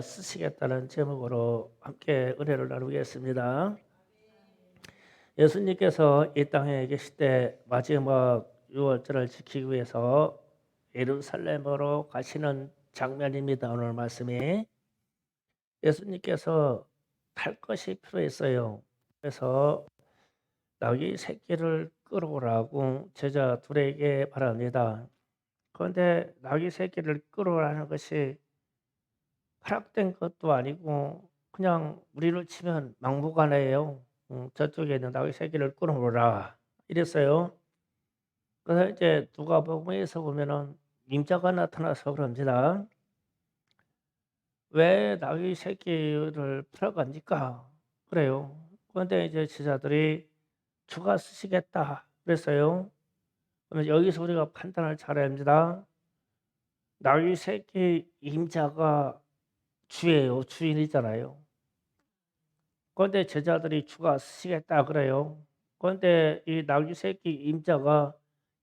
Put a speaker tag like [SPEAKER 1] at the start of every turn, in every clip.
[SPEAKER 1] 쓰시겠다는 제목으로 함께 은혜를 나누겠습니다. 예수님께서 이 땅에 계실 때 마지막 유월절을 지키기 위해서 예루살렘으로 가시는 장면입니다. 오늘 말씀이 예수님께서 탈 것이 필요했어요. 그래서 나귀 새끼를 끌어오라고 제자 둘에게 말합니다. 그런데 나귀 새끼를 끌어오라는 것이 허락된 것도 아니고 그냥 우리를 치면 막무가내예요. 저쪽에 있는 나귀 새끼를 끌어오라 이랬어요. 그래서 이제 누가복음에서 보면은 임자가 나타나서 그럽니다. 왜 나귀 새끼를 풀어갑니까? 그래요. 그런데 이제 제자들이 주가 쓰시겠다 그랬어요. 그러면 여기서 우리가 판단을 잘해야 합니다. 나귀 새끼 임자가 주예요. 주인이잖아요. 그런데 제자들이 주가 쓰시겠다 그래요. 그런데 이 나귀 새끼 임자가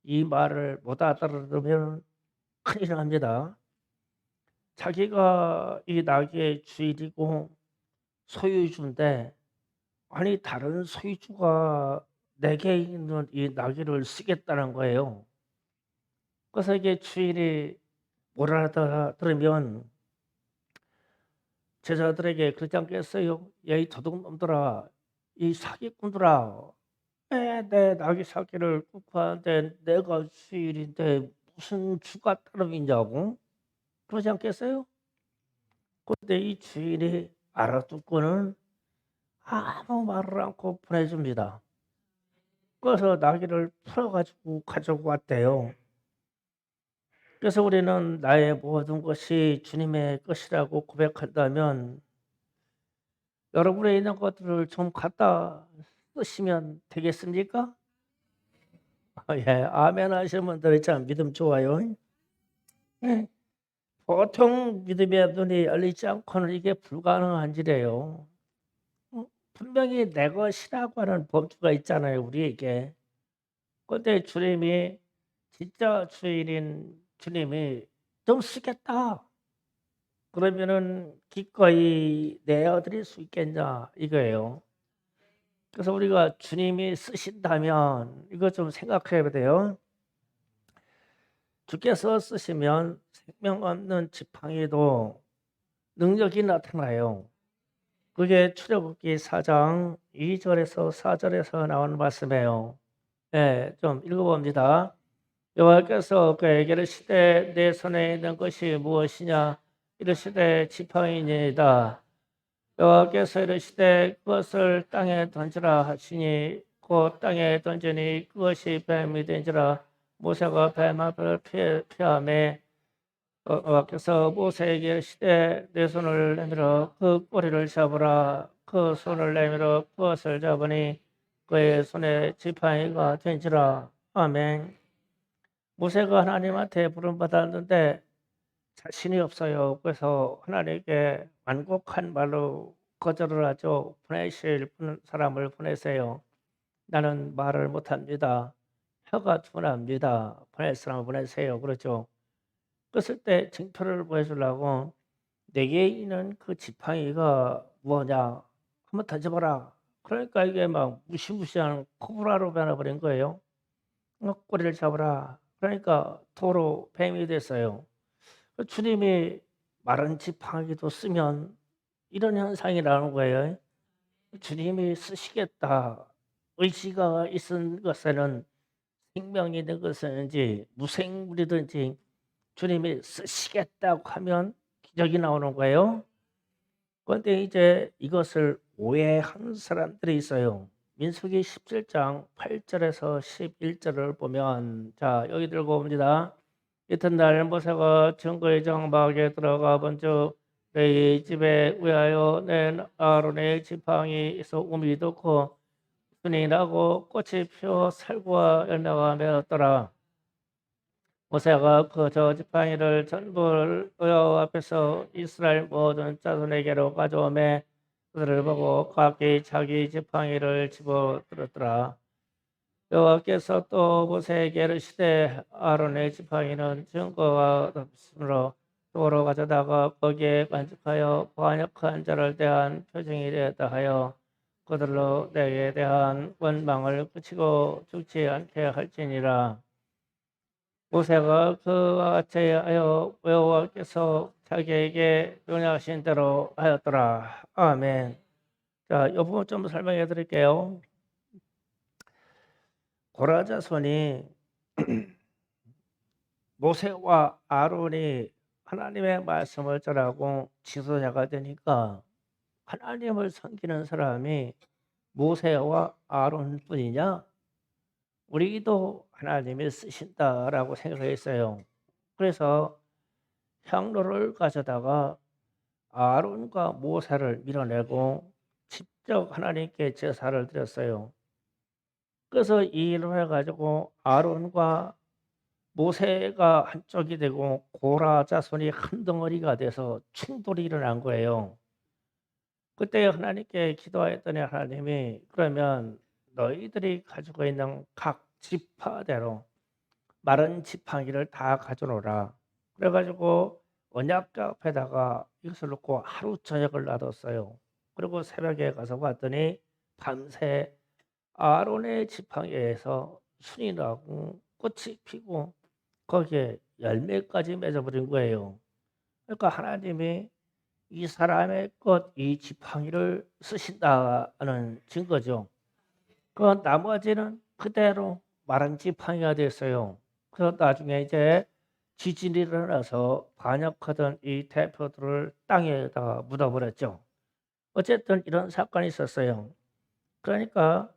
[SPEAKER 1] 이 말을 못 알아들으면 큰일 납니다. 자기가 이 나귀의 주인이고 소유주인데 아니 다른 소유주가 내게 있는 이 나귀를 쓰겠다는 거예요. 그래서 이게 주인이 못 알아들으면 제자들에게 그러지 않겠어요? 야, 이 도둑놈들아, 이 사기꾼들아, 내 나귀 새끼를 굽고 하는데 내가 주일인데 무슨 주가 따름이냐고 그러지 않겠어요? 그런데 이 주인이 알아듣고는 아무 말을 않고 보내줍니다. 그래서 나귀를 풀어가지고 가지고 왔대요. 그래서 우리는 나의 모든 것이 주님의 것이라고 고백한다면 여러분의 있는 것들을 좀 갖다 쓰시면 되겠습니까? 예, 아멘 하시는 분들이 참 믿음 좋아요. 예. 보통 믿음의 눈이 열리지 않고는 이게 불가능한 일이에요. 분명히 내 것이라고 하는 범주가 있잖아요, 우리에게. 그런데 주님이 진짜 주인인 주님이 좀 쓰겠다. 그러면은 기꺼이 내어드릴 수 있겠냐 이거예요. 그래서 우리가 주님이 쓰신다면 이거 좀 생각해야 돼요. 주께서 쓰시면 생명 없는 지팡이도 능력이 나타나요. 그게 출애굽기 4장 2절에서 4절에서 나오는 말씀이에요. 네, 좀 읽어봅니다. 여호와께서 그에게 이르시되 내 손에 있는 것이 무엇이냐 이르시되 지팡이니이다. 여호와께서 이르시되 그것을 땅에 던지라 하시니 곧 땅에 던지니 그것이 뱀이 된지라. 모세가 뱀 앞을 피하매 여호와께서 모세에게 이르시되 내 손을 내밀어 그 꼬리를 잡으라. 그 손을 내밀어 그것을 잡으니 그의 손에 지팡이가 된지라. 아멘. 모세가 하나님한테 부름받았는데 자신이 없어요. 그래서 하나님께 완곡한 말로 거절을 하죠. 보내실 사람을 보내세요. 나는 말을 못합니다. 혀가 둔합니다. 보낼 사람을 보내세요. 그렇죠. 그랬을 때 징표를 보여주려고 내게 있는 그 지팡이가 뭐냐 한번 던져봐라. 그러니까 이게 막 무시무시한 코브라로 변해버린 거예요. 꼬리를 잡으라. 그러니까 도로 뱀이 됐어요. 주님이 마른 지팡이도 쓰면 이런 현상이 나오는 거예요. 주님이 쓰시겠다. 의지가 있은 것에는 생명이 있는 것이든지 무생물이든지 주님이 쓰시겠다고 하면 기적이 나오는 거예요. 그런데 이제 이것을 오해하는 사람들이 있어요. 민수기 17장 8절에서 11절을 보면 자 여기 들고 옵니다. 이튿날 모세가 증거의 장막에 들어가 본즉 내 집에 위하여 낸 아론의 지팡이 있어 우미 돋고 순이 나고 꽃이 피어 살구와 열매가 맺었더라. 모세가 그 저 지팡이를 전부 여호와 앞에서 이스라엘 모든 자손에게로 가져오매 그들을 보고 각기 자기 지팡이를 집어들었더라. 여호와께서 또 모세에게 이르시되 아론의 지팡이는 증거가 없으므로 도로 가져다가 거기에 간직하여 반역한 자를 대한 표징이 되었다 하여 그들로 내게 대한 원망을 그치고 죽지 않게 할지니라. 모세가 그와 같이 하여 여호와께서 자기에게 명령하신 대로 하였더라. 아멘. 자, 이 부분 좀 설명해 드릴게요. 고라 자손이 모세와 아론이 하나님의 말씀을 전하고 지도자가 되니까 하나님을 섬기는 사람이 모세와 아론뿐이냐? 우리도 하나님이 쓰신다라고 생각했어요. 그래서 향로를 가져다가 아론과 모세를 밀어내고 직접 하나님께 제사를 드렸어요. 그래서 이 일을 해가지고 아론과 모세가 한쪽이 되고 고라 자손이 한 덩어리가 돼서 충돌이 일어난 거예요. 그때 하나님께 기도했더니 하나님이 그러면 너희들이 가지고 있는 각 지파대로 마른 지팡이를 다 가져오라. 그래가지고 언약궤 앞에다가 이것을 놓고 하루 저녁을 놔뒀어요. 그리고 새벽에 가서 봤더니 밤새 아론의 지팡이에서 순이 나고 꽃이 피고 거기에 열매까지 맺어버린 거예요. 그러니까 하나님이 이 사람의 것, 이 지팡이를 쓰신다는 증거죠. 그 나머지는 그대로 마른 지팡이가 됐어요. 그래서 나중에 이제 지진이 일어나서 반역하던 이 대표들을 땅에다가 묻어버렸죠. 어쨌든 이런 사건이 있었어요. 그러니까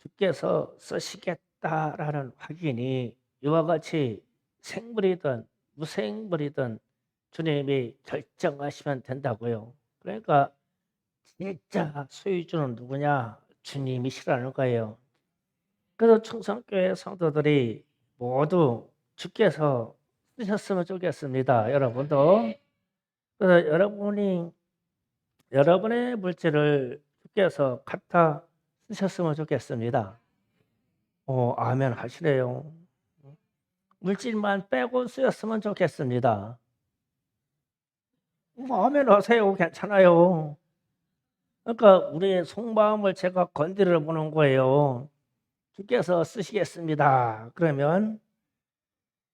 [SPEAKER 1] 주께서 쓰시겠다라는 확인이 이와 같이 생물이든 무생물이든 주님이 결정하시면 된다고요. 그러니까 진짜 소유주는 누구냐? 주님이시라는 거예요. 그래서 충성교회 성도들이 모두 주께서 쓰셨으면 좋겠습니다. 여러분도. 그래서 여러분의 물질을 주께서 갖다 쓰셨으면 좋겠습니다. 아멘 하시래요. 물질만 빼고 쓰였으면 좋겠습니다. 아멘 하세요. 괜찮아요. 그러니까 우리의 속마음을 제가 건드려 보는 거예요. 주께서 쓰시겠습니다. 그러면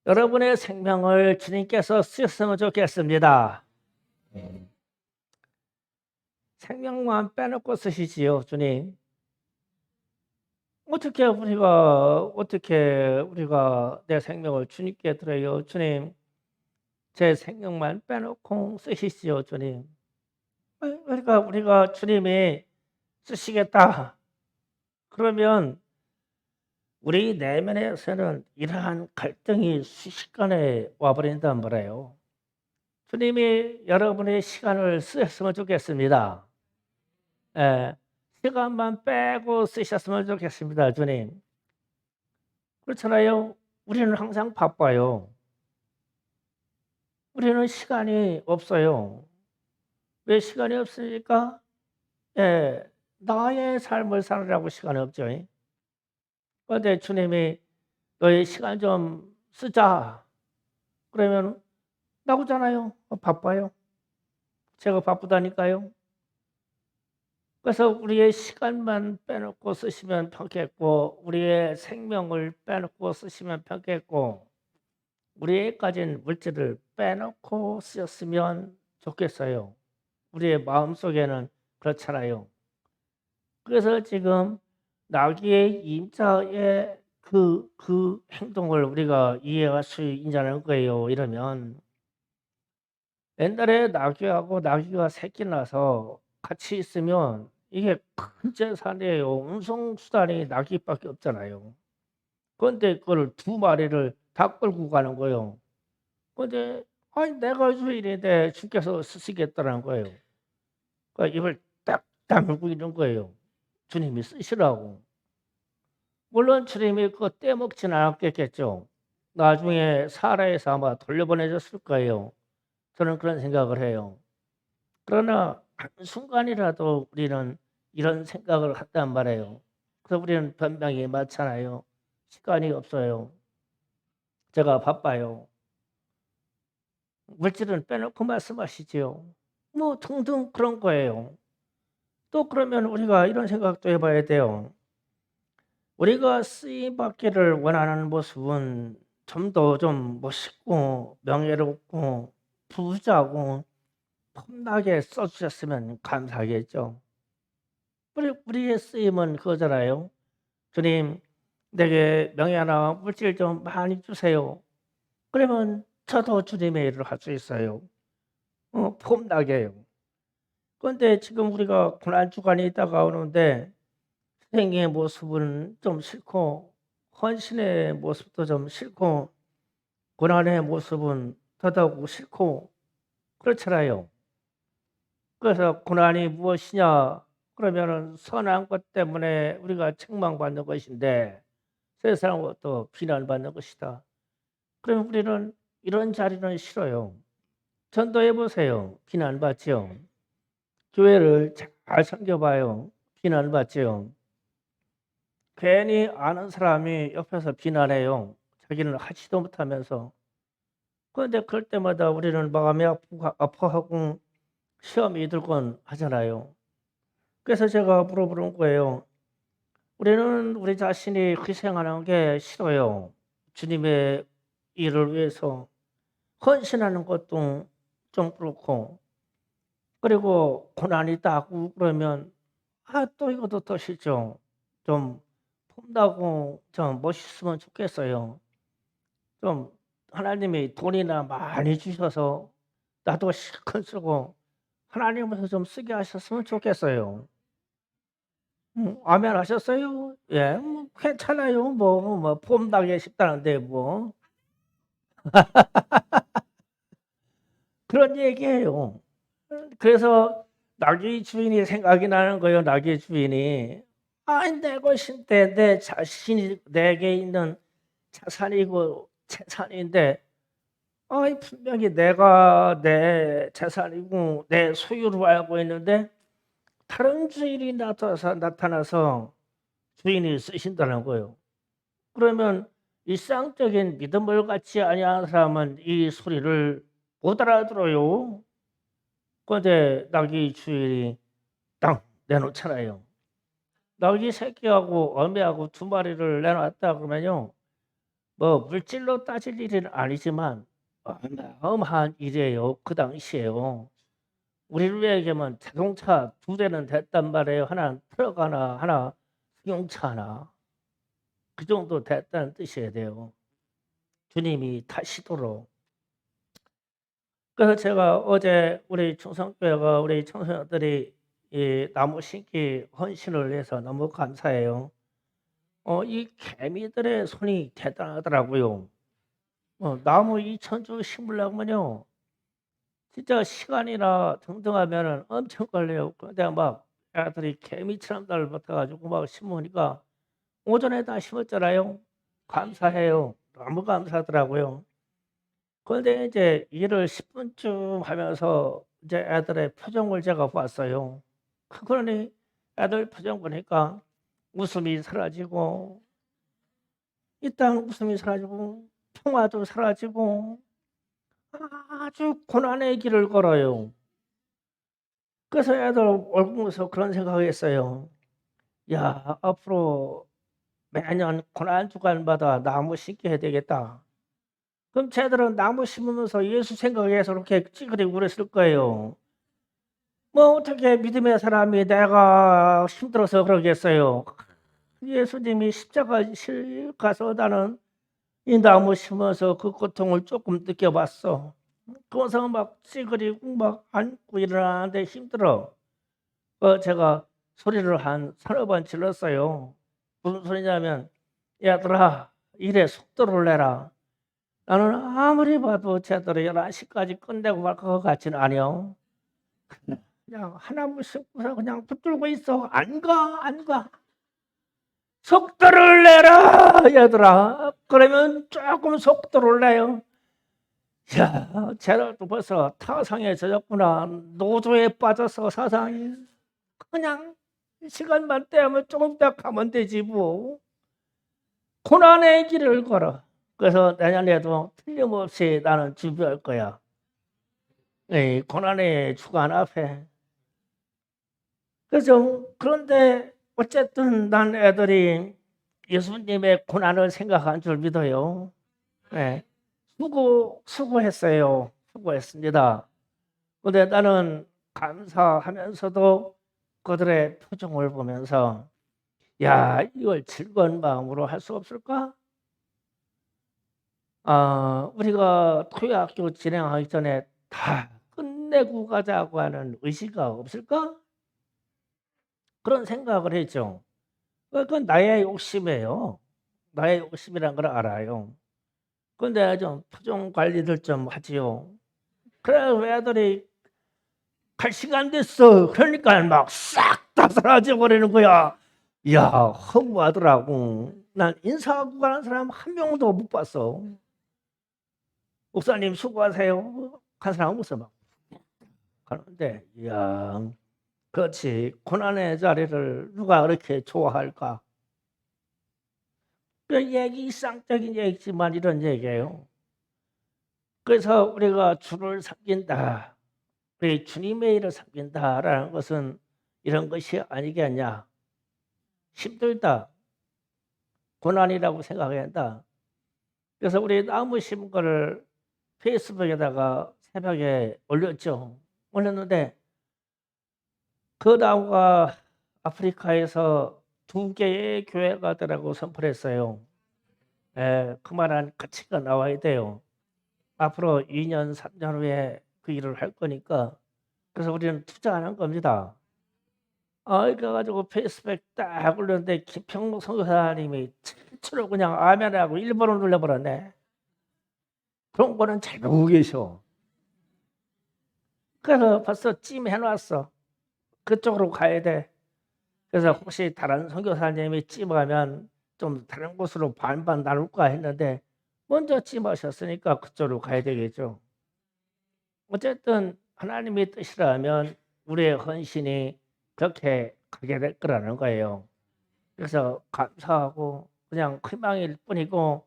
[SPEAKER 1] 여러분의 생명을 주님께서 쓰셨으면 좋겠습니다. 생명만 빼놓고 쓰시지요, 주님. 어떻게 우리가 내 생명을 주님께 드려요, 주님? 제 생명만 빼놓고 쓰시지요, 주님. 그러니까 우리가 주님이 쓰시겠다. 그러면 우리 내면에서는 이러한 갈등이 순식간에 와버린단 말이에요. 주님이 여러분의 시간을 쓰셨으면 좋겠습니다. 예, 시간만 빼고 쓰셨으면 좋겠습니다, 주님. 그렇잖아요. 우리는 항상 바빠요. 우리는 시간이 없어요. 왜 시간이 없으니까? 예, 나의 삶을 살으라고 시간이 없죠. 그런데 주님이 너의 시간 좀 쓰자. 그러면 나오잖아요. 바빠요. 제가 바쁘다니까요. 그래서 우리의 시간만 빼놓고 쓰시면 편겠고 우리의 생명을 빼놓고 쓰시면 편겠고 우리의 가진 물질을 빼놓고 쓰셨으면 좋겠어요. 우리의 마음속에는 그렇잖아요. 그래서 지금 나귀의 임자의 그 행동을 우리가 이해할 수 있냐는 거예요. 이러면 옛날에 나귀하고 나귀가 새끼 나서 같이 있으면 이게 큰 재산이에요. 운송수단이 나귀밖에 없잖아요. 그런데 그걸 두 마리를 다 끌고 가는 거예요. 그런데 아니 내가 주인인데 주께서 쓰시겠다는 거예요. 그러니까 입을 딱 다물고 있는 거예요. 주님이 쓰시라고. 물론 주님이 그거 떼먹진 않았겠죠. 나중에 사라에서 아마 돌려보내줬을 거예요. 저는 그런 생각을 해요. 그러나 한순간이라도 우리는 이런 생각을 한단 말이에요. 그래서 우리는 변명이 많잖아요. 시간이 없어요. 제가 바빠요. 물질은 빼놓고 말씀하시지요. 뭐 등등 그런 거예요. 또 그러면 우리가 이런 생각도 해 봐야 돼요. 우리가 쓰임 받기를 원하는 모습은 좀 더 좀 멋있고 명예롭고 부자고 폼나게 써 주셨으면 감사하겠죠. 우리의 쓰임은 그거잖아요. "주님 내게 명예나 물질 좀 많이 주세요." 그러면 저도 주님의 일을 할 수 있어요. 폼나게요. 그런데 지금 우리가 고난 주간이 다가오는데 선생님의 모습은 좀 싫고 헌신의 모습도 좀 싫고 고난의 모습은 더더욱 싫고 그렇잖아요. 그래서 고난이 무엇이냐? 그러면은 선한 것 때문에 우리가 책망받는 것인데 세상으로부터 비난받는 것이다. 그럼 우리는 이런 자리는 싫어요. 전도해 보세요. 비난받지요. 교회를 잘 섬겨봐요. 비난받지요. 괜히 아는 사람이 옆에서 비난해요. 자기는 하지도 못하면서. 그런데 그럴 때마다 우리는 마음이 아파하고 시험이 들곤 하잖아요. 그래서 제가 물어보는 거예요. 우리는 우리 자신이 희생하는 게 싫어요. 주님의 일을 위해서 헌신하는 것도 좀 그렇고, 그리고 고난이 있다고 그러면 또 이것도 더 싫죠. 좀 폼나고 좀 멋있으면 좋겠어요. 좀 하나님이 돈이나 많이 주셔서 나도 실컷 쓰고 하나님께서 좀 쓰게 하셨으면 좋겠어요. 아멘 하셨어요? 예, 뭐 괜찮아요. 뭐 폼나게 싶다는데 뭐 그런 얘기예요. 그래서 나귀 주인이 생각이 나는 거예요. 나귀 주인이 아니 내 것인데 내 자신이 내게 있는 자산이고 재산인데 분명히 내가 내 재산이고 내 소유로 알고 있는데 다른 주인이 나타나서 주인이 쓰신다는 거예요. 그러면 일상적인 믿음을 갖지 아니하는 사람은 이 소리를 못 알아들어요. 그런데 나귀 주인이 딱 내놓잖아요. 나귀 새끼하고 어미하고 두 마리를 내놨다 그러면요. 뭐 물질로 따질 일은 아니지만 어마어마한 일이에요. 그 당시에요. 우리에게만 자동차 두 대는 됐단 말이에요. 하나는 트럭 하나, 하나 승용차 하나. 그 정도 됐다는 뜻이어야 돼요. 주님이 타시도록. 그래서 제가 어제 우리 충성교회가 우리 청소년들이 이 나무 심기 헌신을 해서 너무 감사해요. 이 개미들의 손이 대단하더라고요. 나무 2,000주 심으려면요. 진짜 시간이나 등등 하면은 엄청 걸려요. 근데 막 애들이 개미처럼 달붙어 가지고 막 심으니까 오전에 다 심었잖아요. 감사해요. 너무 감사하더라고요. 그런데 이제 일을 10 분쯤 하면서 이제 애들의 표정을 제가 봤어요. 그러니 애들 표정 보니까 웃음이 사라지고 일단 웃음이 사라지고 평화도 사라지고 아주 고난의 길을 걸어요. 그래서 애들 얼굴 보면서 그런 생각을 했어요. '야 앞으로 매년 고난 주간마다 나무 심기 해야 되겠다.' 그럼 쟤들은 나무 심으면서 예수 생각해서 그렇게 찌그리고 그랬을 거예요. 뭐 어떻게 믿음의 사람이 내가 힘들어서 그러겠어요. 예수님이 십자가 실 가서 나는 이 나무 심어서 그 고통을 조금 느껴봤어. 그래서 막 찌그리고 막 앉고 일어나는데 힘들어. 제가 소리를 한 서너 번 질렀어요. 무슨 소리냐면 "얘들아 일에 속도를 내라." 나는 아무리 봐도 쟤들이 11시까지 끝내고 말 것 같지는 않아요. 그냥 하나무 심고서 그냥 붙들고 있어. "안 가, 안 가." "속도를 내라 얘들아." 그러면 쪼끔 속도를 내요. 야 쟤들도 벌써 타성에 젖었구나. 노조에 빠져서 사상이 그냥 시간만 떼면 조금 더 가면 되지 뭐. 고난의 길을 걸어. 그래서 내년에도 틀림없이 나는 준비할 거야. 고난의 주간 앞에. 그래서 그런데 어쨌든 난 애들이 예수님의 고난을 생각한 줄 믿어요. 예. 수고했어요. 수고했습니다. 근데 나는 감사하면서도 그들의 표정을 보면서 야, 이걸 즐거운 마음으로 할 수 없을까? 우리가 토요학교 진행하기 전에 다 끝내고 가자고 하는 의지가 없을까? 그런 생각을 했죠. 그건 나의 욕심이에요. 나의 욕심이란 걸 알아요. 근데 좀 표정 관리를 좀 하지요. 그래, 애들이 갈 시간 됐어. 그러니까 막 싹 다 사라져 버리는 거야. 이야, 허무하더라고. 난 인사하고 가는 사람 한 명도 못 봤어. 목사님 수고하세요. 간 사람 없어 막 가는데, 이야, 그렇지. 고난의 자리를 누가 그렇게 좋아할까? 그 얘기 이상적인 얘기지만 이런 얘기예요. 그래서 우리가 주를 섬긴다. 우리 주님의 일을 섬긴다라는 것은 이런 것이 아니겠냐. 힘들다. 고난이라고 생각해야 한다. 그래서 우리 나무 심은 거를 페이스북에다가 새벽에 올렸죠. 올렸는데 그 나무가 아프리카에서 2개의 교회가 되라고 선포를 했어요. 그만한 가치가 나와야 돼요. 앞으로 2년, 3년 후에 그 일을 할 거니까. 그래서 우리는 투자하는 겁니다. 그래가지고 페이스북 딱 올렸는데 김평록 선교사님이 최초로 그냥 아멘하고 1번을 눌러버렸네. 그런 거는 잘 보고 계셔. 그래서 벌써 찜해놨어. 그쪽으로 가야 돼. 그래서 혹시 다른 선교사님이 찜하면 좀 다른 곳으로 반반 나눌까 했는데 먼저 찜하셨으니까 그쪽으로 가야 되겠죠. 어쨌든 하나님의 뜻이라면 우리의 헌신이 그렇게 크게 될 거라는 거예요. 그래서 감사하고 그냥 희망일 뿐이고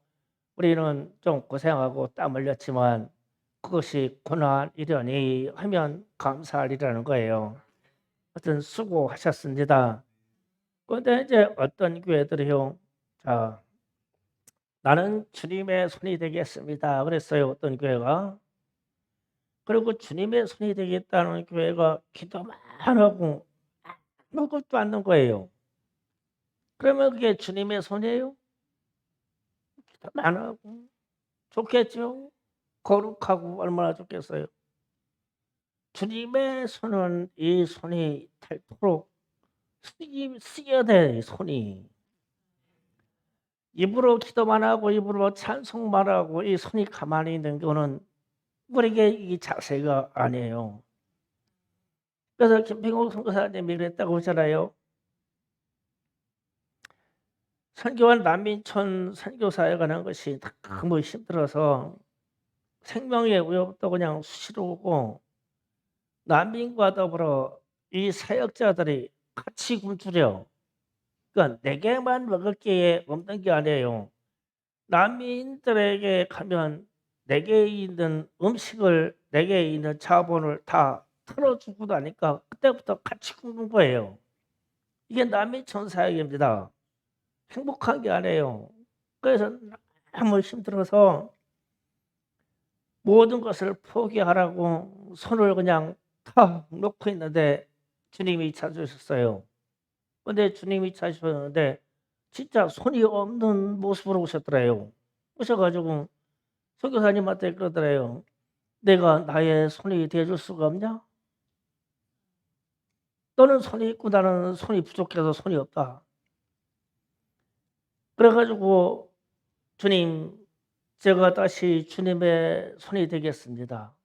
[SPEAKER 1] 우리는 좀 고생하고 땀 흘렸지만 그것이 고난이려니 하면 감사하리라는 거예요. 하여튼 수고하셨습니다. 그런데 이제 어떤 교회들이요. 자, 나는 주님의 손이 되겠습니다. 그랬어요. 어떤 교회가. 그리고 주님의 손이 되겠다는 교회가 기도만 하고 아무것도 않는 거예요. 그러면 그게 주님의 손이에요? 기도만 하고 좋겠죠? 거룩하고 얼마나 좋겠어요. 주님의 손은 이 손이 닳도록 쓰여야 돼. 손이. 입으로 기도만 하고 입으로 찬송만 하고 이 손이 가만히 있는 거는 우리에게 이 자세가 아니에요. 그래서 김평옥 선교사님이 그랬다고 하잖아요. 선교와 난민촌 선교사에 관한 것이 너무 힘들어서 생명의 위협도 그냥 수시로 오고 난민과 더불어 이 사역자들이 같이 굶주려. 그러니까 내게만 먹을 게 없는 게 아니에요. 난민들에게 가면 내게 있는 음식을 내게 있는 자본을 다 털어주고 나니까 그때부터 같이 굶는 거예요. 이게 난민촌 사역입니다. 행복한 게 아니에요. 그래서 너무 힘들어서 모든 것을 포기하라고 손을 그냥 탁 놓고 있는데 주님이 찾으셨어요. 근데 주님이 찾으셨는데 진짜 손이 없는 모습으로 오셨더래요. 오셔가지고 선교사님한테 그러더래요. 내가 나의 손이 되어줄 수가 없냐? 너는 손이 있고 나는 손이 부족해서 손이 없다. 그래가지고 주님, 제가 다시 주님의 손이 되겠습니다.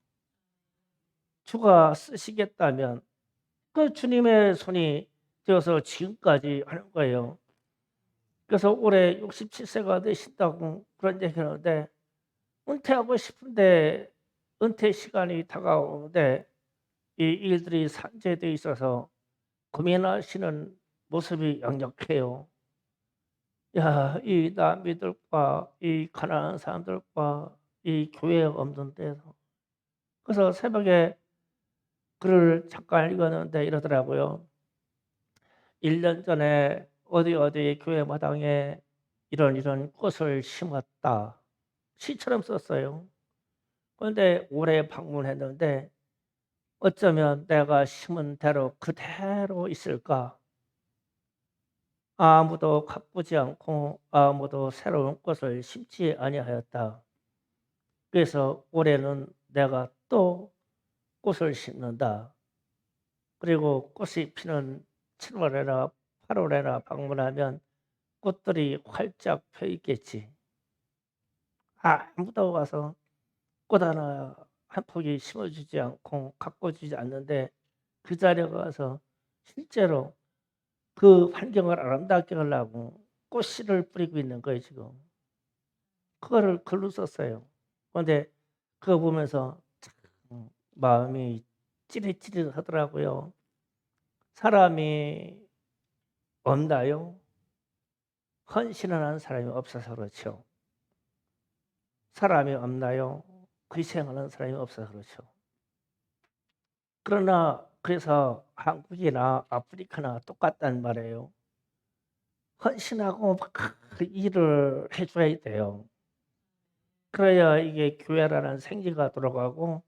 [SPEAKER 1] 주가 쓰시겠다면 그 주님의 손이 되어서 지금까지 하는 거예요. 그래서 올해 67세가 되신다고 그런 얘기하는데 은퇴하고 싶은데 은퇴 시간이 다가오는데 이 일들이 산재되어 있어서 고민하시는 모습이 역력해요. 야, 이 남미들과 이 가난한 사람들과 이 교회 없는 데서 그래서 새벽에 글을 잠깐 읽었는데 이러더라고요. 1년 전에 어디 교회 마당에 이런 꽃을 심었다. 시처럼 썼어요. 그런데 올해 방문했는데 어쩌면 내가 심은 대로 그대로 있을까? 아무도 가꾸지 않고 아무도 새로운 꽃을 심지 아니하였다. 그래서 올해는 내가 또 꽃을 심는다. 그리고 꽃이 피는 7월에나 8월에나 방문하면 꽃들이 활짝 펴 있겠지. 아무도 와서 꽃 하나 한 포기 심어주지 않고 가꿔주지 않는데 그 자리에 가서 실제로 그 환경을 아름답게 하려고 꽃씨를 뿌리고 있는 거예요 지금. 그거를 글로 썼어요. 그런데 그거 보면서 참 마음이 찌릿찌릿하더라고요. 사람이 없나요? 헌신하는 사람이 없어서 그렇죠. 사람이 없나요? 희생하는 사람이 없어서 그렇죠. 그러나 그래서 한국이나 아프리카나 똑같단 말이에요. 헌신하고 막 일을 해줘야 돼요. 그래야 이게 교회라는 생기가 돌아가고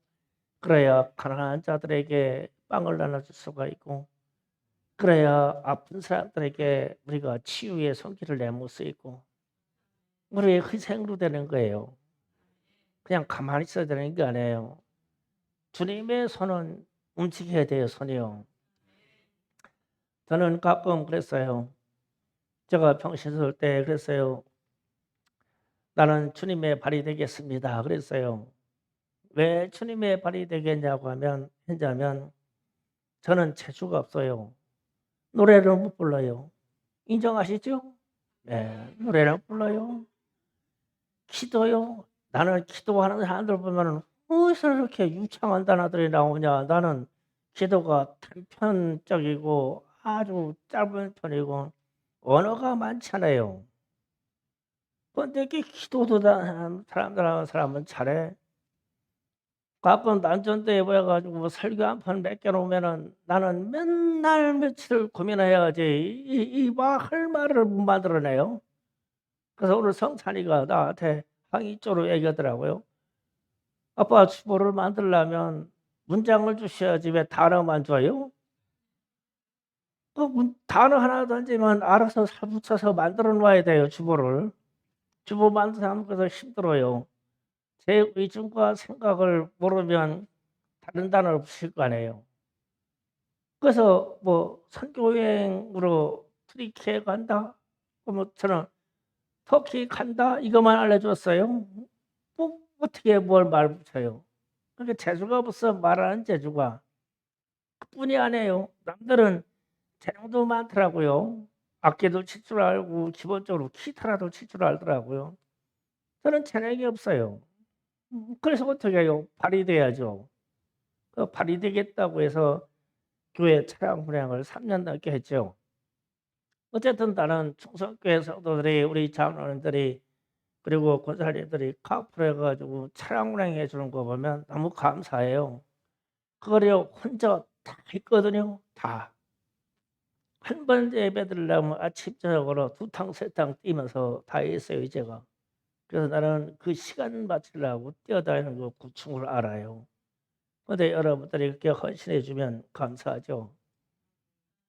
[SPEAKER 1] 그래야 가난한 자들에게 빵을 나눠줄 수가 있고 그래야 아픈 사람들에게 우리가 치유의 손길을 내밀 수 있고 우리의 희생으로 되는 거예요. 그냥 가만히 있어야 되는 게 아니에요. 주님의 손은 움직여야 돼요. 손이요. 저는 가끔 그랬어요. 제가 평신 설 때 그랬어요. 나는 주님의 발이 되겠습니다. 그랬어요. 왜 주님의 발이 되겠냐고 했냐면 저는 재주가 없어요. 노래를 못 불러요. 인정하시죠? 네, 노래를 못 불러요. 기도요. 나는 기도하는 사람들 보면 어디서 이렇게 유창한 단어들이 나오냐. 나는 기도가 단편적이고 아주 짧은 편이고 언어가 많잖아요. 그런데 이렇게 기도도 하는 사람은 잘해. 가끔 난전대에 모여가지고 설교 한 편 몇 개 놓으면은 나는 맨날 며칠을 고민해야지 할 말을 못 만들어내요. 그래서 오늘 성찬이가 나한테 항의조로 얘기하더라고요. 아빠 주보를 만들려면 문장을 주셔야지 왜 단어만 줘요? 단어 하나 던지면 알아서 살 붙여서 만들어 놔야 돼요 주보를. 주보 만드는 것도 힘들어요. 제 의중과 생각을 모르면 다른 단어를 붙일 거 아니에요. 그래서 뭐 선교여행으로 트리키에 간다? 그러면 저는 터키 간다? 이것만 알려줬어요. 뭐 어떻게 뭘 말 붙여요. 그러니까 재주가 없어 말하는 재주가. 그뿐이 아니에요. 남들은 재능도 많더라고요. 악기도 칠 줄 알고 기본적으로 기타라도 칠 줄 알더라고요. 저는 재능이 없어요. 그래서 어떻게 해요? 발휘돼야죠. 그 발휘되겠다고 해서 교회 찬양 분양을 3년 넘게 했죠. 어쨌든 나는 충성교회 성도들이 우리 장로님들이 그리고 권사님들이 카풀해 가지고 찬양 운행해 주는 거 보면 너무 감사해요. 그거를 혼자 다 했거든요. 다. 한 번 예배 드리려면 아침 저녁으로 두 탕 세 탕 뛰면서 다 했어요 제가. 그래서 나는 그 시간 맞추려고 뛰어다니는 거 고충을 알아요. 근데 여러분들이 그렇게 헌신해 주면 감사하죠.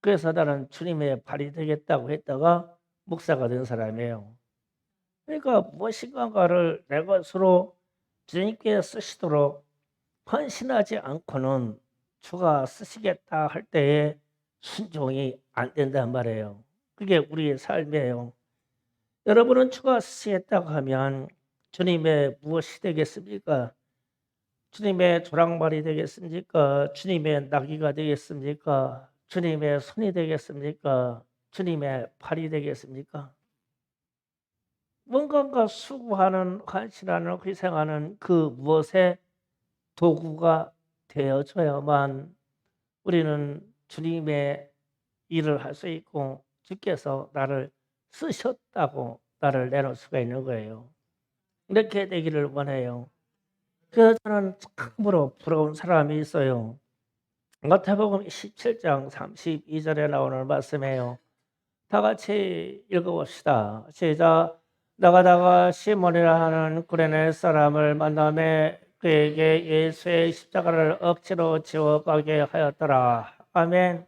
[SPEAKER 1] 그래서 나는 주님의 발이 되겠다고 했다가 목사가 된 사람이에요. 그러니까 무엇인가를 내 것으로 주님께 쓰시도록 헌신하지 않고는 주가 쓰시겠다 할 때에 순종이 안 된단 말이에요. 그게 우리의 삶이에요. 여러분은 주가 쓰시겠다고 하면 주님의 무엇이 되겠습니까? 주님의 조랑말이 되겠습니까? 주님의 나귀가 되겠습니까? 주님의 손이 되겠습니까? 주님의 발이 되겠습니까? 뭔가가 수고하는, 헌신하는, 희생하는 그 무엇의 도구가 되어져야만 우리는 주님의 일을 할 수 있고 주께서 나를 쓰셨다고 나를 내놓을 수가 있는 거예요. 이렇게 되기를 원해요. 그래서 저는 참으로 부러운 사람이 있어요. 마태복음 17장 32절에 나오는 말씀이에요. 다 같이 읽어봅시다. 시작. 나가다가 시몬이라 하는 구레네 사람을 만나매 그에게 예수의 십자가를 억지로 지워 가게 하였더라. 아멘.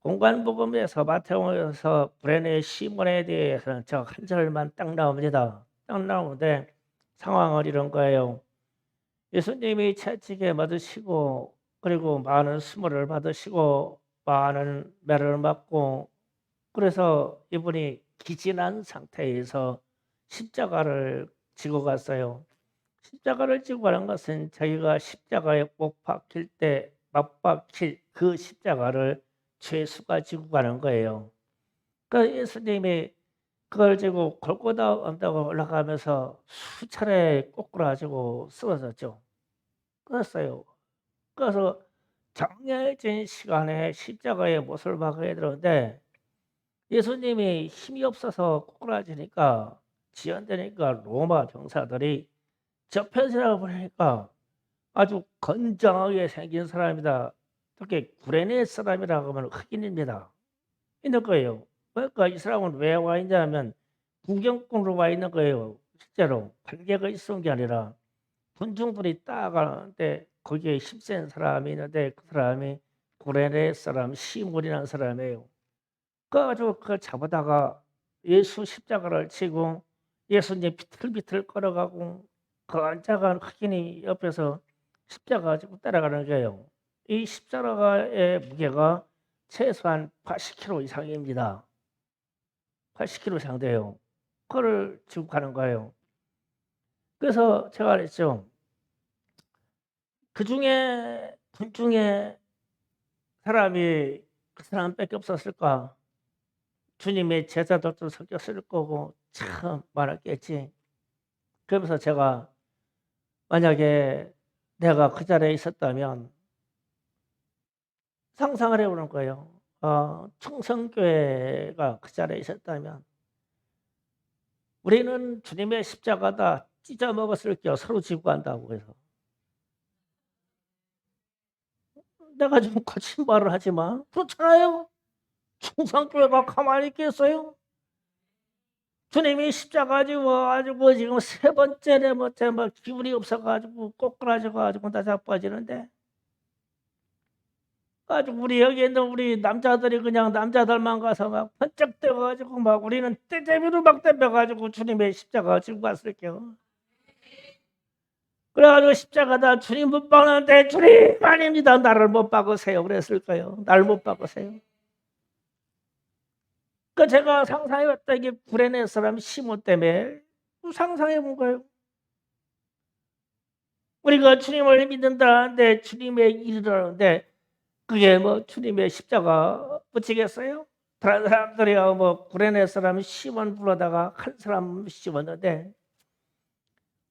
[SPEAKER 1] 공관복음에서 마태복음에서 구레네 시몬에 대해서는 저 한 절만 딱 나옵니다. 딱 나오는데 상황을 이런 거예요. 예수님이 채찍에 맞으시고 그리고 많은 수모를 받으시고 많은 매를 맞고 그래서 이분이 기진한 상태에서 십자가를 지고 갔어요. 십자가를 지고 가는 것은 자기가 십자가에 못 박힐 때 맞박힐 그 십자가를 죄수가 지고 가는 거예요. 그러니까 예수님이 그걸 지고 골고다 언덕을 올라가면서 수차례 꼬꾸라지고 쓰러졌죠. 그랬어요. 그래서 정해진 시간에 십자가에 못을 박아야 되는데 예수님이 힘이 없어서 꼬꾸라지니까 지연되니까 로마 병사들이 저편이라고 보니까 아주 건장하게 생긴 사람이다. 특히 구레네 사람이라고 하면 흑인입니다. 있는 거예요. 그러니까 이 사람은 왜 와 있냐면 구경꾼으로 와 있는 거예요. 실제로 관계가 있은 게 아니라 군중들이 따가는데 거기에 힘센 사람이 있는데 그 사람이 구레네 사람 시몬이라는 사람이에요. 그래가지고 그걸 잡아다가 예수 십자가를 치고 예수님 비틀비틀 걸어가고 그 앉아간 흑인이 옆에서 십자가 가지고 따라가는 거예요. 이 십자가의 무게가 최소한 80kg 이상입니다. 80kg 이상 돼요. 그걸 지고 가는 거예요. 그래서 제가 그랬죠. 그 중에 분 중에 사람이 그 사람밖에 없었을까? 주님의 제자들도 섞였을 거고 참 많았겠지. 그러면서 제가 만약에 내가 그 자리에 있었다면 상상을 해보는 거예요. 충성교회가 그 자리에 있었다면 우리는 주님의 십자가다 찢어 먹었을 겨 서로 지고 간다고 해서 내가 좀 거친 말을 하지만 그렇잖아요. 충성교회가 가만히 있겠어요? 주님이 십자가 지고 지금 세 번째 네 번째 막 기운이 없어가지고 꼬꾸라져가지고 다 자빠지는데 가지고 우리 여기 있는 우리 남자들이 그냥 남자들만 가서 막 번쩍 뛰어가지고 막 우리는 떼제비로 막 덤벼가지고 주님의 십자가 지고 갔을게요. 그래가지고 십자가다 주님 못 박는데 주님 아닙니다. 나를 못 박으세요. 그랬을 거예요. 나를 못 박으세요. 그 제가 상상해봤다 이게 구레네 사람 시몬 때문에 상상해본 거예요. 우리가 주님을 믿는다는데 주님의 일이라는데 그게 뭐 주님의 십자가 붙이겠어요? 다른 사람들이야 뭐 구레네 사람 시몬 불러다가 한 사람 씹었는데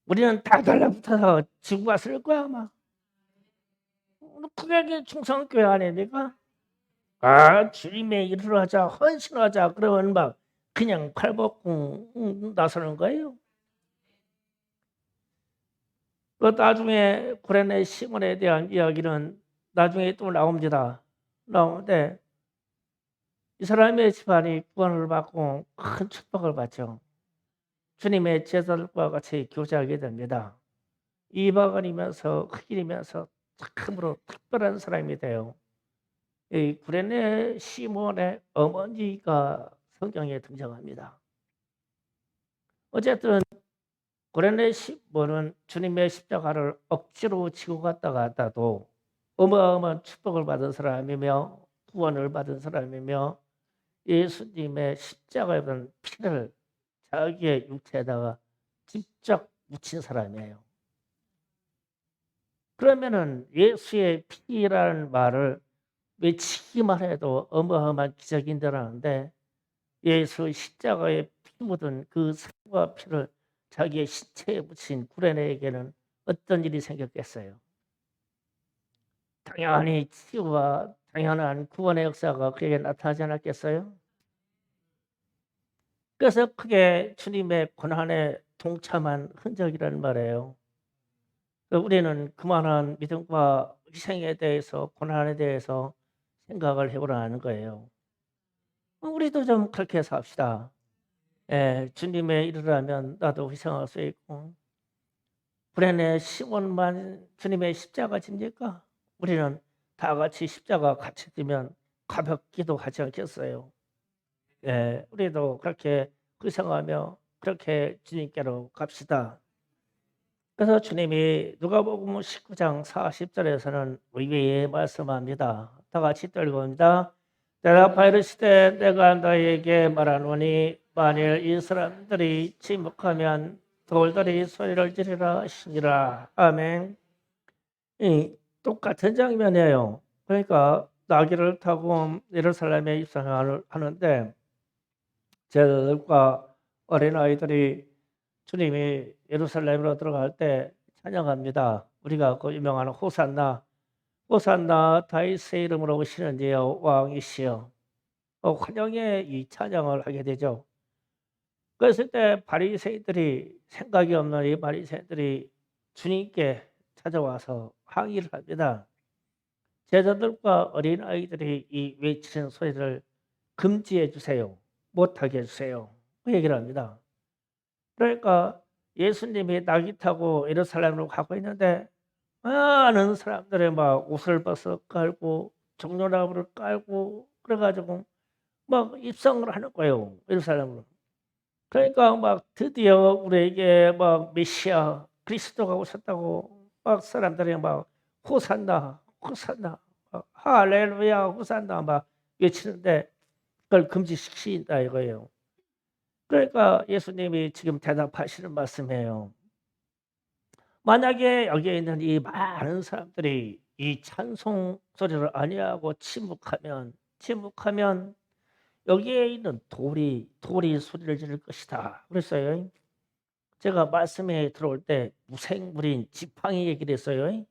[SPEAKER 1] 우리는 다 달라붙어서 지고 갔을 거야 아마. 그게 충성교회 아닙니까? 주님의 일을 하자 헌신하자 그러면 막 그냥 팔벗고 나서는 거예요. 그 나중에 구레네 시몬에 대한 이야기는 나중에 또 나옵니다. 나오는데 이 사람의 집안이 구원을 받고 큰 축복을 받죠. 주님의 제자들과 같이 교제하게 됩니다. 이방인이면서 흑인이면서 참으로 특별한 사람이 돼요. 이 구레네 시몬의 어머니가 성경에 등장합니다. 어쨌든 구레네 시몬은 주님의 십자가를 억지로 지고 갔다도 어마어마한 축복을 받은 사람이며 구원을 받은 사람이며 예수님의 십자가에 받은 피를 자기의 육체에다가 직접 묻힌 사람이에요. 그러면은 예수의 피라는 말을 외치기만 해도 어마어마한 기적인데라는데 예수 십자가에 피 묻은 그 살과 피를 자기의 신체에 묻힌 구레네에게는 어떤 일이 생겼겠어요? 당연히 치유와 당연한 구원의 역사가 그에게 나타나지 않았겠어요? 그래서 크게 주님의 고난에 동참한 흔적이라는 말이에요. 우리는 그만한 믿음과 희생에 대해서 고난에 대해서 생각을 해보라는 거예요. 우리도 좀 그렇게 삽시다. 예, 주님의 일을 하면 나도 희생할 수 있고 불행의 시몬만 주님의 십자가 집니까? 우리는 다 같이 십자가 같이 지면 가볍기도 하지 않겠어요? 예, 우리도 그렇게 희생하며 그렇게 주님께로 갑시다. 그래서 주님이 누가복음 19장 40절에서는 의외에 말씀합니다. 다 같이 읽어봅니다. 대답하여 이르시되 내가 너희에게 말하노니 만일 이 사람들이 침묵하면 돌들이 소리를 지르라 하시니라. 아멘. 이 똑같은 장면이에요. 그러니까 나귀를 타고 예루살렘에 입성하는데 제자들과 어린아이들이 주님이 예루살렘으로 들어갈 때 찬양합니다. 우리가 그 유명한 호산나 호산나 다윗의 이름으로 오시는 이여 왕이시여 환영의 이 찬양을 하게 되죠. 그랬을 때 바리새인들이 생각이 없는 이 바리새인들이 주님께 찾아와서 항의를 합니다. 제자들과 어린아이들이 이 외치는 소리를 금지해 주세요. 못하게 해주세요. 그 얘기를 합니다. 그러니까 예수님이 낙이 타고 예루살렘으로 가고 있는데 많은 사람들이 막 옷을 벗어 깔고 종려나무를 깔고 그래가지고 막 입성을 하는 거예요. 예루살렘으로. 그러니까 막 드디어 우리에게 막 메시아 그리스도가 오셨다고 막 사람들이 막 호산나 호산나 할렐루야 호산나 막 외치는데 그걸 금지시킨다 이거예요. 그러니까 예수님이 지금 대답하시는 말씀이에요. 만약에 여기에 있는 이 많은 사람들이 이 찬송 소리를 아니하고 침묵하면 여기에 있는 돌이 소리를 지를 것이다. 그랬어요. 제가 말씀에 들어올 때 무생물인 지팡이 얘기를 했어요.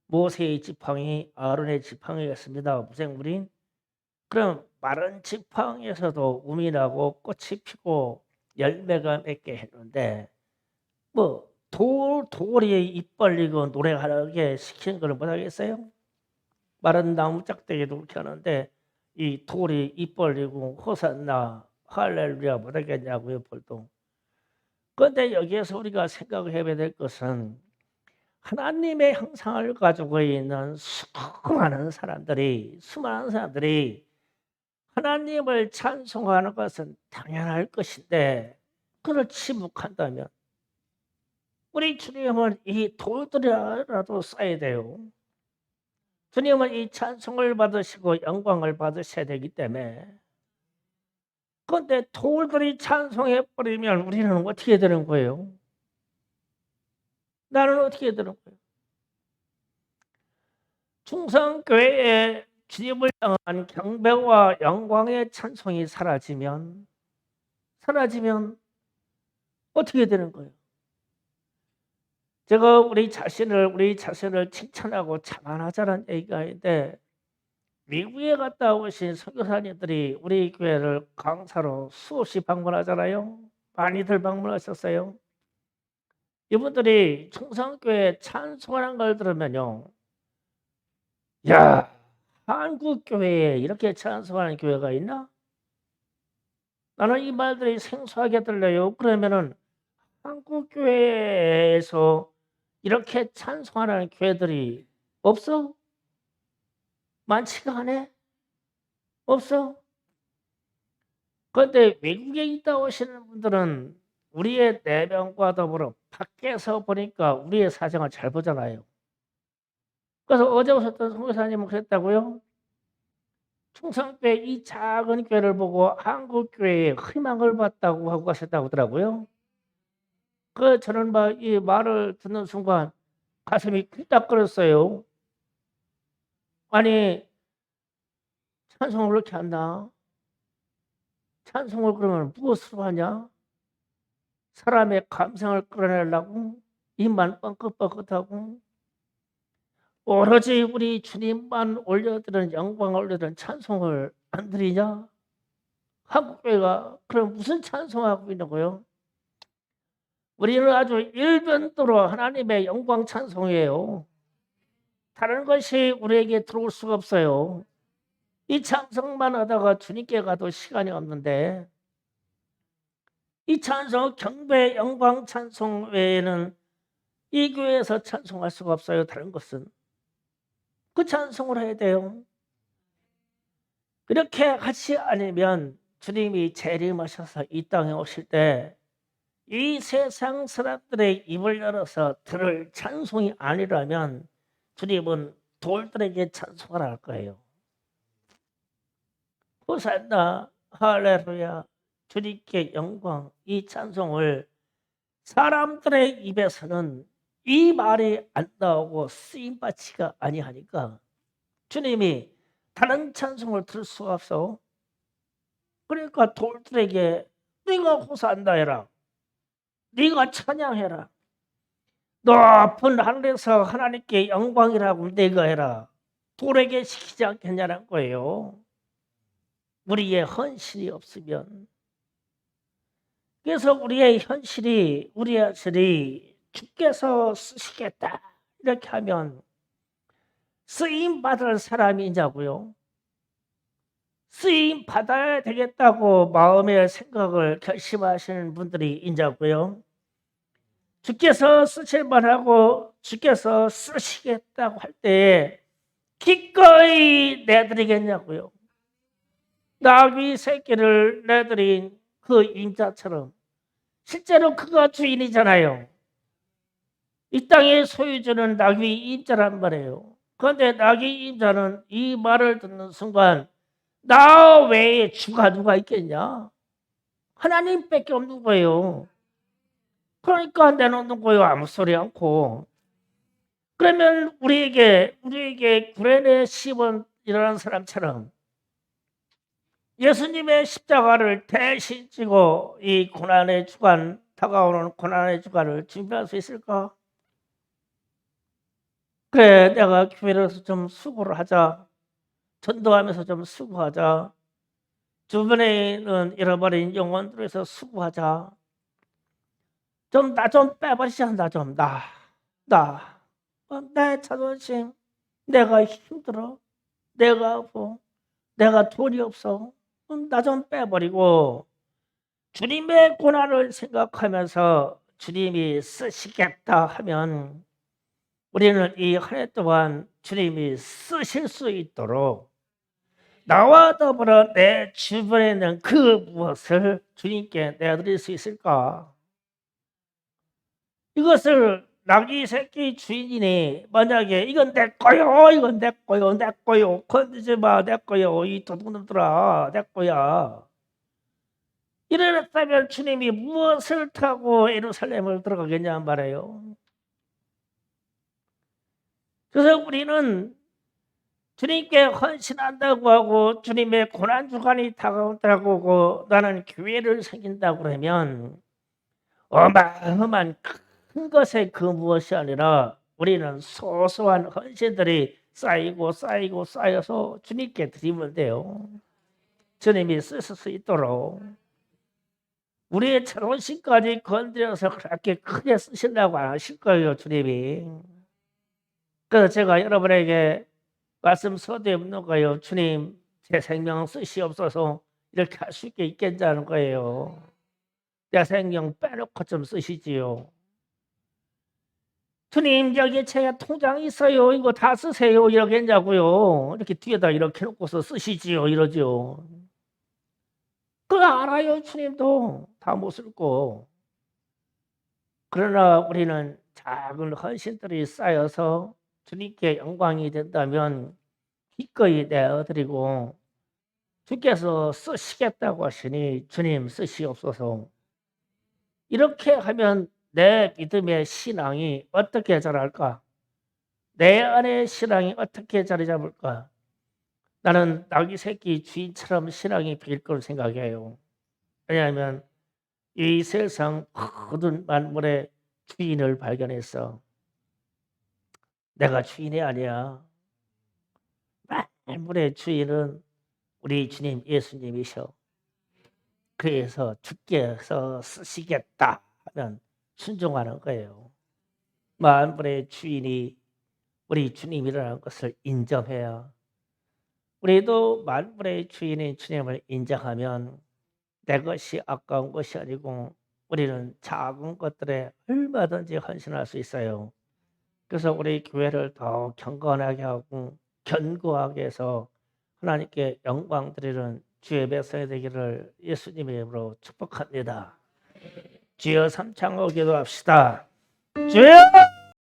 [SPEAKER 1] 모세의 지팡이, 아론의 지팡이였습니다. 무생물인. 그럼 마른 지팡이에서도 um이 나고 꽃이 피고 열매가 맺게 했는데 뭐 돌이 입 벌리고 노래하게 시키는 걸 못하겠어요? 마른 나무 짝대기도 그렇게 하는데 이 돌이 입 벌리고 호산나 할렐루야 못하겠냐고요 볼동. 그런데 여기에서 우리가 생각해야 될 것은 하나님의 형상을 가지고 있는 수많은 사람들이 하나님을 찬송하는 것은 당연할 것인데 그걸 침묵한다면 우리 주님은 이 돌들이라도 쌓아야 돼요. 주님은 이 찬송을 받으시고 영광을 받으셔야 되기 때문에 그런데 돌들이 찬송해 버리면 우리는 어떻게 되는 거예요? 나는 어떻게 되는 거예요? 충성교회에 주님을 향한 경배와 영광의 찬송이 사라지면 어떻게 되는 거예요? 제가 우리 자신을 칭찬하고 자만하자는 얘기가 있는데 미국에 갔다 오신 선교사님들이 우리 교회를 강사로 수없이 방문하잖아요. 많이들 방문하셨어요. 이분들이 충성교회 찬송하는 걸 들으면요. 야, 한국 교회에 이렇게 찬송하는 교회가 있나? 나는 이 말들이 생소하게 들려요. 그러면은 한국 교회에서 이렇게 찬송하는 교회들이 없어? 많지가 않아? 없어? 그런데 외국에 있다 오시는 분들은 우리의 내면과 더불어 밖에서 보니까 우리의 사정을 잘 보잖아요. 그래서 어제 오셨던 선교사님은 그랬다고요? 충성교회 이 작은 교회를 보고 한국 교회에 희망을 봤다고 하고 가셨다고 하더라고요. 저는 막 이 말을 듣는 순간 가슴이 꿀딱거렸어요. 아니 찬송을 그렇게 한다. 찬송을 그러면 무엇으로 하냐? 사람의 감성을 끌어내려고 입만 뻥긋뻥긋하고 오로지 우리 주님만 올려드리는 영광을 올려드리는 찬송을 안 드리냐? 한국교회가 그럼 무슨 찬송하고 있는 거예요? 우리는 아주 일변도로 하나님의 영광 찬송이에요. 다른 것이 우리에게 들어올 수가 없어요. 이 찬송만 하다가 주님께 가도 시간이 없는데 이 찬송, 경배, 영광 찬송 외에는 이 교회에서 찬송할 수가 없어요. 다른 것은. 그 찬송을 해야 돼요. 그렇게 하지 않으면 주님이 재림하셔서 이 땅에 오실 때 이 세상 사람들의 입을 열어서 들을 찬송이 아니라면 주님은 돌들에게 찬송을 할 거예요. 호산나 할렐루야 주님께 영광, 이 찬송을 사람들의 입에서는 이 말이 안 나오고 쓰임받지가 아니하니까 주님이 다른 찬송을 들을 수가 없어. 그러니까 돌들에게 네가 호산나 해라, 네가 찬양해라, 높은 하늘에서 하나님께 영광이라고 네가 해라. 돌에게 시키지 않겠냐는 거예요. 우리의 헌신이 없으면. 그래서 우리의 현실이, 우리의 현실이 주께서 쓰시겠다 이렇게 하면 쓰임 받을 사람이냐고요. 쓰임 받아야 되겠다고 마음의 생각을 결심하시는 분들이 있냐고요. 주께서 쓰실 만하고 주께서 쓰시겠다고 할 때 기꺼이 내드리겠냐고요. 나귀 새끼를 내드린 그 임자처럼 실제로 그가 주인이잖아요. 이 땅의 소유주는 나귀 임자란 말이에요. 그런데 나귀 임자는 이 말을 듣는 순간 나 외에 주가 누가 있겠냐? 하나님밖에 없는 거예요. 그러니까 내놓는 거예요. 아무 소리 않고. 그러면 우리에게 구레네 시몬 이라는 사람처럼 예수님의 십자가를 대신 지고 이 고난의 주간, 다가오는 고난의 주간을 준비할 수 있을까? 그래, 내가 교회에서 좀 수고를 하자. 전도하면서 좀 수고하자. 주변에 있는 잃어버린 영혼들에서 수고하자. 좀 나 좀 빼버리자. 내 자존심, 내가 힘들어, 내가 아파, 내가 돈이 없어. 나 좀 빼버리고 주님의 고난을 생각하면서 주님이 쓰시겠다 하면 우리는 이 한 해 동안 주님이 쓰실 수 있도록 나와 더불어 내 주변에 있는 그 무엇을 주님께 내드릴 수 있을까? 이것을 나귀 새끼 주인이 만약에 이건 내 거요, 이건 내 거요, 내 거요, 건드지 마, 내 거요, 이 도둑놈들아, 내 거야. 이랬다면 주님이 무엇을 타고 예루살렘을 들어가겠냐 말이에요. 그래서 우리는 주님께 헌신한다고 하고 주님의 고난주간이 다가온다고 나는 교회를 생긴다고 그러면 어마어마한 큰 것의 그 무엇이 아니라 우리는 소소한 헌신들이 쌓여서 주님께 드리면 돼요. 주님이 쓰실 수 있도록 우리의 자존심까지 건드려서 그렇게 크게 쓰시려고 안 하실 거예요, 주님이. 그래서 제가 여러분에게 말씀 서두에 묻는 거예요. 주님, 제 생명 쓰시옵소서. 이렇게 할 수 있게 있겠냐는 거예요. 내 생명 빼놓고 좀 쓰시지요. 주님, 여기 제 통장이 있어요. 이거 다 쓰세요. 이러겠냐고요. 이렇게 뒤에다 이렇게 놓고서 쓰시지요. 이러죠. 그거 알아요. 주님도 다 못 쓸 거. 그러나 우리는 작은 헌신들이 쌓여서 주님께 영광이 된다면 기꺼이 내어드리고 주께서 쓰시겠다고 하시니 주님 쓰시옵소서. 이렇게 하면 내 믿음의 신앙이 어떻게 자랄까? 내 안의 신앙이 어떻게 자리 잡을까? 나는 나귀 새끼 주인처럼 신앙이 빌 걸 생각해요. 왜냐하면 이 세상 모든 만물의 주인을 발견했어. 내가 주인이 아니야. 만물의 주인은 우리 주님 예수님이셔. 그래서 주께서 쓰시겠다 하면 순종하는 거예요. 만물의 주인이 우리 주님이라는 것을 인정해야 우리도 만물의 주인인 주님을 인정하면 내 것이 아까운 것이 아니고 우리는 작은 것들에 얼마든지 헌신할 수 있어요. 그래서 우리 교회를 더 경건하게 하고 견고하게 해서 하나님께 영광 드리는 주의 백성이 되기를 예수님의 이름으로 축복합니다. 주여 삼창하고 기도합시다. 주여!